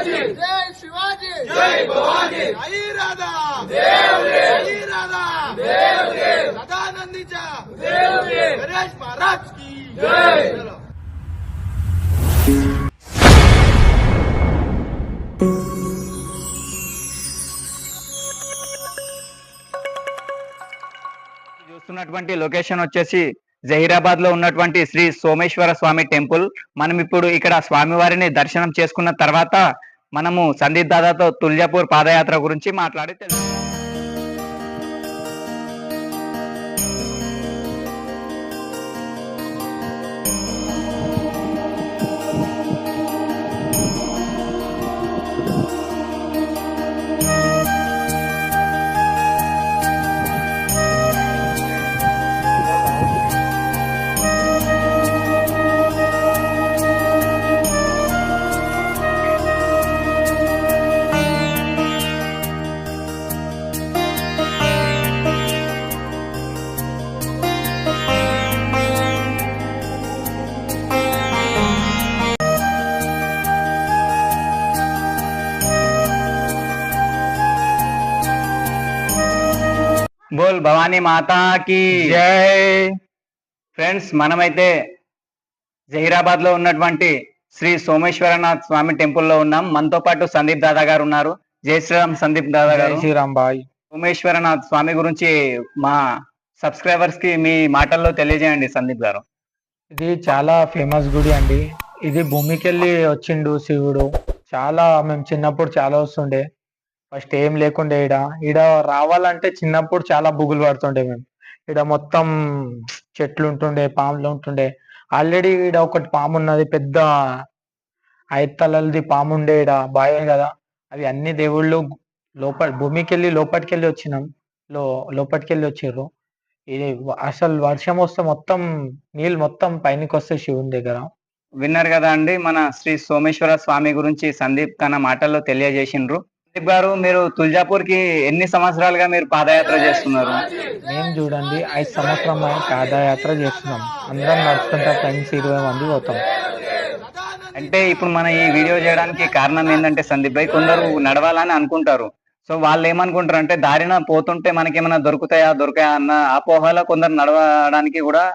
जय शिवाजी जय भवानी आई राधा आई राधा सदानंदीच्या गणेश महाराज की जय। చూస్తున్నటువంటి లొకేషన్ వచ్చేసి జహీరాబాద్ లో ఉన్నటువంటి శ్రీ సోమేశ్వర స్వామి టెంపుల్. మనం ఇప్పుడు ఇక్కడ స్వామివారిని దర్శనం చేసుకున్న తర్వాత మనము సందీప్ దాదాతో తుల్జాపూర్ పాదయాత్ర గురించి మాట్లాడి తెలుసు. బోల్ భవానీ మాతాకి జై. ఫ్రెండ్స్, మనమైతే జహీరాబాద్ లో ఉన్నటువంటి శ్రీ సోమేశ్వరనాథ్ స్వామి టెంపుల్ లో ఉన్నాం. మనతో పాటు సందీప్ దాదా గారు ఉన్నారు. జై శ్రీరామ్ సందీప్ దాదా గారు. శ్రీరామ్ బాయ్. సోమేశ్వరనాథ్ స్వామి గురించి మా సబ్స్క్రైబర్స్ కి మీ మాటల్లో తెలియజేయండి సందీప్ గారు. ఇది చాలా ఫేమస్ గుడి అండి. ఇది భూమికి వెళ్ళి వచ్చిండు శివుడు. చాలా మేము చిన్నప్పుడు చాలా వస్తుండే. ఫస్ట్ ఏం లేకుండే ఈడ రావాలంటే చిన్నప్పుడు చాలా బుగులు పడుతుండే మేము. ఈడ మొత్తం చెట్లు ఉంటుండే, పాములు ఉంటుండే. ఆల్రెడీ ఈడ ఒకటి పాము ఉన్నది, పెద్ద 5 తలలది పాము ఉండే ఈడ బాయే కదా. అవి అన్ని దేవుళ్ళు భూమికి వెళ్ళి లోపలికి వచ్చినాం. లోపలికి వచ్చిర్రు. ఇది అసలు వర్షం వస్తే మొత్తం నీళ్ళు మొత్తం పైనకి వస్తాయి శివుని దగ్గర. విన్నారు కదా అండి, మన శ్రీ సోమేశ్వర స్వామి గురించి సందీప్ తన మాటల్లో తెలియజేసిండ్రు. సందీప్ గారు, మీరు తుల్జాపూర్ కి ఎన్ని సంవత్సరాలుగా మీరు పాదయాత్ర చేస్తున్నారు? మేము చూడండి 5 సంవత్సరం పాదయాత్ర చేస్తున్నాం. అందరం నడుచుకుంటా ఫ్రెండ్స్ 20 మంది పోతాం. అంటే ఇప్పుడు మన ఈ వీడియో చేయడానికి కారణం ఏంటంటే సందీప్ భాయ్, కొందరు నడవాలని అనుకుంటారు. సో వాళ్ళు ఏమనుకుంటారు అంటే దారిన పోతుంటే మనకేమైనా దొరుకుతాయా అన్న అపోహలో కొందరు నడవడానికి కూడా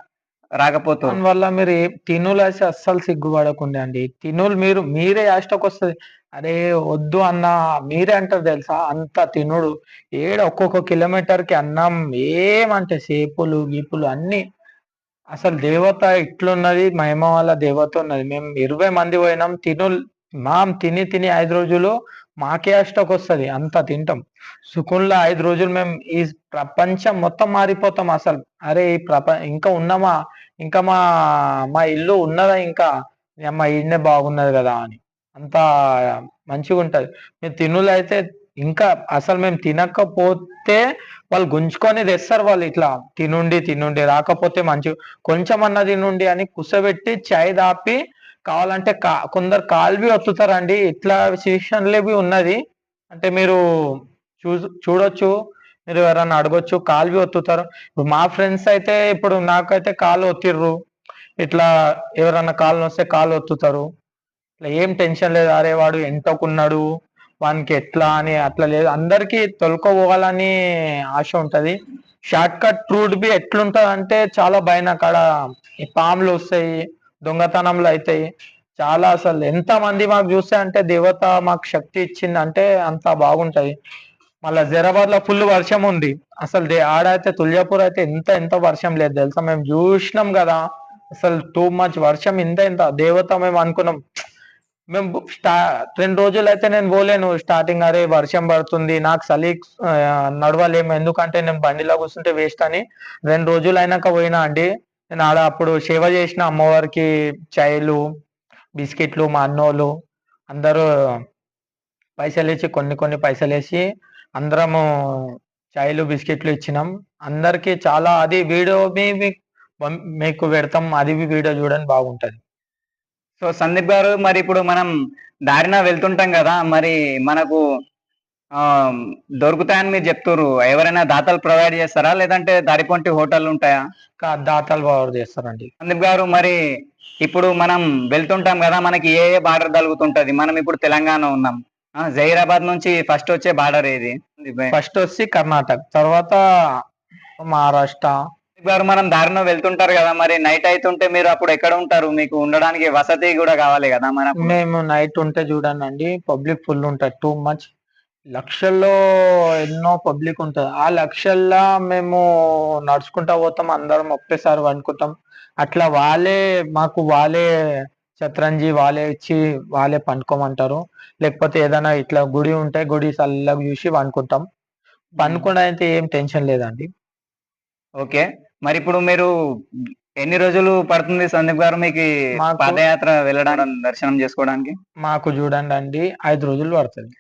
రాకపోతారు. దానివల్ల మీరు తినులు వేసి అస్సలు సిగ్గుపడకుండా అండి. తినులు మీరే యాస్టకు వస్తుంది. అరే వద్దు అన్న మీరే అంటారు తెలుసా. అంత తినుడు ఒక్కొక్క కిలోమీటర్ కి అన్నం ఏమంటే సేపులు గీపులు అన్ని. అసలు దేవత ఇట్లున్నది, మహిమ వల్ల దేవత ఉన్నది. మేము 20 మంది పోయినాం. తిని 5 రోజులు మాకే అష్టకు వస్తుంది. అంత తింటాం. సుకున్లా 5 రోజులు మేము ఈ ప్రపంచం మొత్తం మారిపోతాం అసలు. అరే ఈ ఇంకా ఉన్నామా, ఇంకా మా ఇల్లు ఉన్నదా, ఇంకా మా ఇన్నే బాగున్నది కదా అని అంత మంచిగా ఉంటది. మేము తినులు అయితే ఇంకా అసలు మేము తినకపోతే వాళ్ళు గుంజుకొని తెస్తారు. వాళ్ళు ఇట్లా తినుండి రాకపోతే మంచిగా కొంచెం అన్న తినుండి అని కుసబెట్టి చాయ్ దాపి కావాలంటే కొందరు కాల్వి ఒత్తుతారండి. ఇట్లా సిచ్యువేషన్లే ఉన్నది. అంటే మీరు చూడొచ్చు, మీరు ఎవరన్నా అడగొచ్చు, కాల్వి ఒత్తుతారు. ఇప్పుడు మా ఫ్రెండ్స్ అయితే ఇప్పుడు నాకైతే కాలు ఒత్తిర్రు. ఇట్లా ఎవరన్నా కాలు వస్తే కాలు ఒత్తుతారు. ఇట్లా ఏం టెన్షన్ లేదు. అరే వాడు ఎంతకున్నాడు, వానికి ఎట్లా అని అట్లా లేదు. అందరికి తొలుకోపోవాలని ఆశ ఉంటది. షార్ట్ కట్ రూట్ బి ఎట్లుంటది అంటే చాలా భయం. అక్కడ పాములు వస్తాయి, దొంగతనంలో అవుతాయి చాలా. అసలు ఎంత మంది మాకు చూస్తే అంటే దేవత మాకు శక్తి ఇచ్చింది అంటే అంత బాగుంటది. మళ్ళా జైరాబాద్ లో ఫుల్ వర్షం ఉంది. అసలు ఆడైతే తుల్జాపూర్ అయితే ఎంత వర్షం లేదు తెలుసా. మేము చూసినాం కదా, అసలు టూ మచ్ వర్షం. ఇంత దేవత మేము అనుకున్నాం. మేము 2 రోజులు అయితే నేను పోలేను. స్టార్టింగ్ అరే వర్షం పడుతుంది, నాకు చలి నడవలేము, ఎందుకంటే నేను బండిలో కూర్చుంటే వేస్ట్ అని 2 రోజులు అయినాక పోయినా అండి. నేను ఆడ అప్పుడు సేవ చేసిన అమ్మవారికి చాయ్లు బిస్కెట్లు. మా అన్నోళ్ళు అందరూ పైసలు వేసి కొన్ని పైసలు వేసి అందరము చాయ్లు బిస్కెట్లు ఇచ్చినాం అందరికి. చాలా అది వీడియో మీకు పెడతాం, అది వీడియో చూడండి, బాగుంటది. సో సందీప్ గారు, మరి ఇప్పుడు మనం దారిన వెళ్తుంటాం కదా, మరి మనకు ఆ, దొరుకుతాయని మీరు చెప్తున్నారు. ఎవరైనా దాతలు ప్రొవైడ్ చేస్తారా, లేదంటే దారిపొంటి హోటల్ ఉంటాయా? దాతలు బాగా చేస్తారండి. సందీప్ గారు, మరి ఇప్పుడు మనం వెళ్తుంటాం కదా, మనకి ఏ ఏ బార్డర్ తగులుతుంటది? మనం ఇప్పుడు తెలంగాణ ఉన్నాం. జహీరాబాద్ నుంచి ఫస్ట్ వచ్చే బార్డర్ ఏది? ఫస్ట్ వచ్చి కర్ణాటక, తర్వాత మహారాష్ట్ర. సందీప్ గారు, మనం దారిలో వెళ్తుంటారు కదా, మరి నైట్ అవుతుంటే మీరు అప్పుడు ఎక్కడ ఉంటారు? మీకు ఉండడానికి వసతి కూడా కావాలి కదా మనకు. మేము నైట్ ఉంటే చూడండి, పబ్లిక్ ఫుల్ ఉంటుంది, టూ మచ్. లక్షల్లో ఎన్నో పబ్లిక్ ఉంటుంది. ఆ లక్షల్లో మేము నడుచుకుంటా పోతాం, అందరం ఒకేసారి వండుకుంటాం. అట్లా వాళ్ళే శతరంజి వాళ్ళే ఇచ్చి వాళ్ళే పండుకోమంటారు. లేకపోతే ఏదైనా ఇట్లా గుడి ఉంటే గుడి చల్లగా చూసి వండుకుంటాం. పండుకుండా అయితే ఏం టెన్షన్ లేదండి. ఓకే, మరి ఇప్పుడు మీరు ఎన్ని రోజులు పడుతుంది సందీప్ గారు మీకు మాకు- పాదయాత్ర వెళ్ళడానికి, దర్శనం చేసుకోవడానికి? మాకు చూడండి 5 రోజులు పడుతుంది.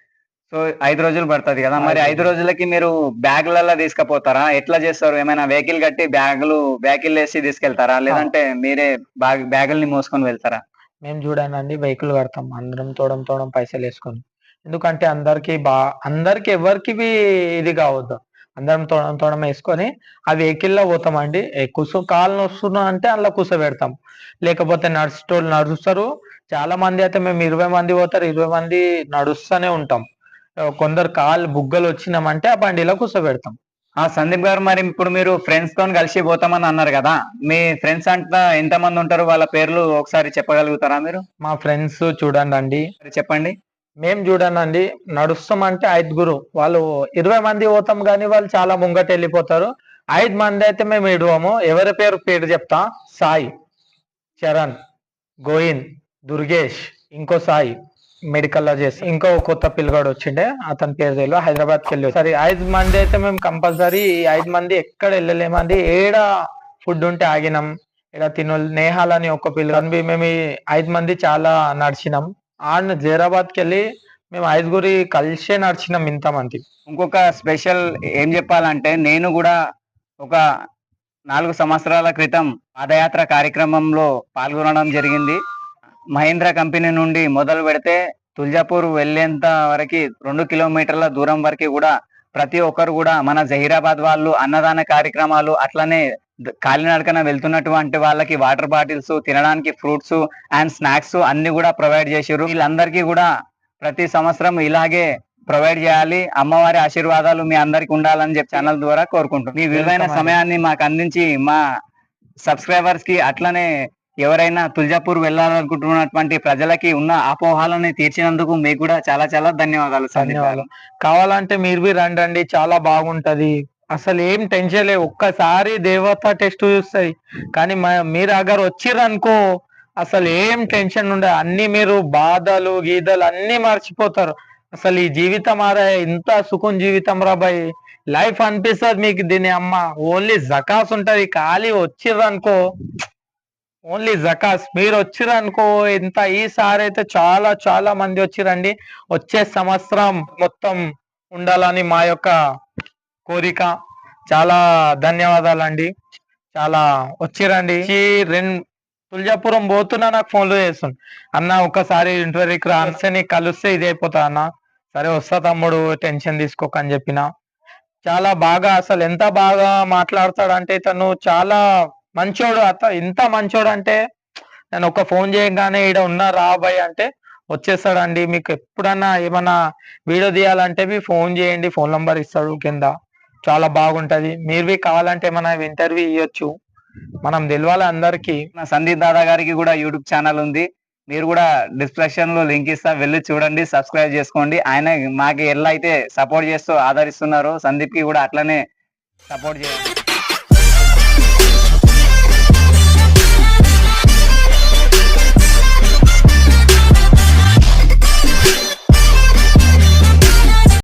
సో 5 రోజులు పడుతుంది కదా, మరి 5 5 రోజులకి మీరు బ్యాగులలో తీసుకుపోతారా? ఎట్లా చేస్తారు? ఏమైనా వెహికల్ కట్టి బ్యాగులు వేసి తీసుకెళ్తారా, లేదంటే మీరే బ్యాగుల్ని మోసుకొని వెళ్తారా? మేము చూడండి వెహికల్ కడతాం, అందరం తోడం పైసలు వేసుకొని. ఎందుకంటే అందరికి ఎవరికి ఇది కావద్దు, అందరం తోడం వేసుకొని ఆ వెహికల్లో పోతామండి. కాలు నొస్తున్నా అంటే అందులో కూర్చోబెడతాం, లేకపోతే నడుచుటోళ్ళు నడుస్తారు. చాలా మంది అయితే మేము 20 మంది పోతారు, 20 మంది నడుస్తూనే ఉంటాం. కొందరు కాలు బుగ్గలు వచ్చినామంటే ఆ బండిలో కూర్చోబెడతాం. సందీప్ గారు, మరి ఇప్పుడు మీరు ఫ్రెండ్స్ తో కలిసి పోతామని అన్నారు కదా, మీ ఫ్రెండ్స్ అంతా ఎంత మంది ఉంటారు? వాళ్ళ పేర్లు ఒకసారి చెప్పగలుగుతారా మీరు? మా ఫ్రెండ్స్ చూడండి, చెప్పండి. మేము చూడండి నడుస్తామంటే 5 వాళ్ళు 20 మంది పోతాం, కానీ వాళ్ళు చాలా ముంగట వెళ్ళిపోతారు. 5 మంది అయితే మేము ఇడవము. ఎవరి పేరు చెప్తా: సాయి, చరణ్, గోవింద్, దుర్గేష్, ఇంకో సాయి మెడికల్ లో చేసి, ఇంకో కొత్త పిల్లగాడు వచ్చిండే, అతని పేరు తెలియదు, హైదరాబాద్కి వెళ్ళి. సరే 5 మంది అయితే మేము కంపల్సరీ 5 మంది ఎక్కడ వెళ్ళలేమండి. ఏడ ఫుడ్ ఉంటే ఆగినాం, ఇక్కడ నేహాలని ఒక పిల్లగాడు, మేము 5 మంది చాలా నడిచినాం. జైరాబాద్కి వెళ్ళి మేము 5 కలిసే నడిచినాం ఇంతమంది. ఇంకొక స్పెషల్ ఏం చెప్పాలంటే, నేను కూడా ఒక 4 సంవత్సరాల క్రితం పాదయాత్ర కార్యక్రమంలో పాల్గొనడం జరిగింది. మహీంద్రా కంపెనీ నుండి మొదలు పెడితే తుల్జాపూర్ వెళ్లేంత వరకు 2 కిలోమీటర్ల దూరం వరకు కూడా ప్రతి ఒక్కరు కూడా మన జహీరాబాద్ వాళ్ళు అన్నదాన కార్యక్రమాలు, అట్లనే కాలినడకన వెళ్తున్నటువంటి వాళ్ళకి వాటర్ బాటిల్స్, తినడానికి ఫ్రూట్స్ అండ్ స్నాక్స్ అన్ని కూడా ప్రొవైడ్ చేశారు. వీళ్ళందరికీ కూడా ప్రతి సంవత్సరం ఇలాగే ప్రొవైడ్ చేయాలి. అమ్మవారి ఆశీర్వాదాలు మీ అందరికి ఉండాలని చెప్పి ఛానల్ ద్వారా కోరుకుంటున్నాం. మీ విలువైన సమయాన్ని మాకు అందించి మా సబ్స్క్రైబర్స్ కి, అట్లనే ఎవరైనా తుల్జాపూర్ వెళ్ళాలనుకుంటున్నటువంటి ప్రజలకి ఉన్న అపోహాలని తీర్చినందుకు మీకు కూడా చాలా చాలా ధన్యవాదాలు. ధన్యవాదాలు. కావాలంటే మీరు రండి, చాలా బాగుంటది. అసలు ఏం టెన్షన్ లేదు. ఒక్కసారి దేవత టెస్ట్ చూస్తాయి, కానీ మీరు అగర్ వచ్చిర్రనుకో అసలు ఏం టెన్షన్ ఉండదు. అన్ని మీరు బాధలు గీదలు అన్ని మర్చిపోతారు. అసలు ఈ జీవితం ఇంత సుఖం జీవితం రాబాయ్, లైఫ్ అనిపిస్తుంది మీకు. దీని అమ్మ ఓన్లీ జకాస్ ఉంటది. ఖాళీ వచ్చిర్రనుకో ఓన్లీ జకాస్. మీరు వచ్చిరనుకో ఇంత, ఈసారి అయితే చాలా చాలా మంది వచ్చిరండి. వచ్చే సంవత్సరం మొత్తం ఉండాలని మా యొక్క కోరిక. చాలా ధన్యవాదాలండి. చాలా వచ్చిరండి. తుల్జాపురం పోతున్నా నాకు ఫోన్లో చేస్తుంది, అన్న ఒకసారి ఇంటర్వ్యూకి రాస్తే కలిస్తే ఇది అయిపోతా అన్న. సరే వస్తా తమ్ముడు, టెన్షన్ తీసుకోక అని చెప్పిన. చాలా బాగా, అసలు ఎంత బాగా మాట్లాడతాడంటే తను, చాలా మంచోడు. ఇంత మంచోడు అంటే నేను ఒక ఫోన్ చేయగానే ఈడ ఉన్నా రాబాయ్ అంటే వచ్చేస్తాడండి. మీకు ఎప్పుడన్నా ఏమన్నా వీడియో తీయాలంటే ఫోన్ చేయండి, ఫోన్ నంబర్ ఇస్తాడు కింద. చాలా బాగుంటది. మీరు కావాలంటే ఏమన్నా ఇంటర్వ్యూ ఇవ్వచ్చు, మనం తెలవాలి అందరికి. సందీప్ దాదా గారికి కూడా యూట్యూబ్ ఛానల్ ఉంది, మీరు కూడా డిస్క్రిప్షన్ లో లింక్ ఇస్తా, వెళ్ళి చూడండి, సబ్స్క్రైబ్ చేసుకోండి. ఆయన మాకు ఎలా అయితే సపోర్ట్ చేస్తూ ఆదరిస్తున్నారో సందీప్ కి కూడా అట్లనే సపోర్ట్ చేయండి.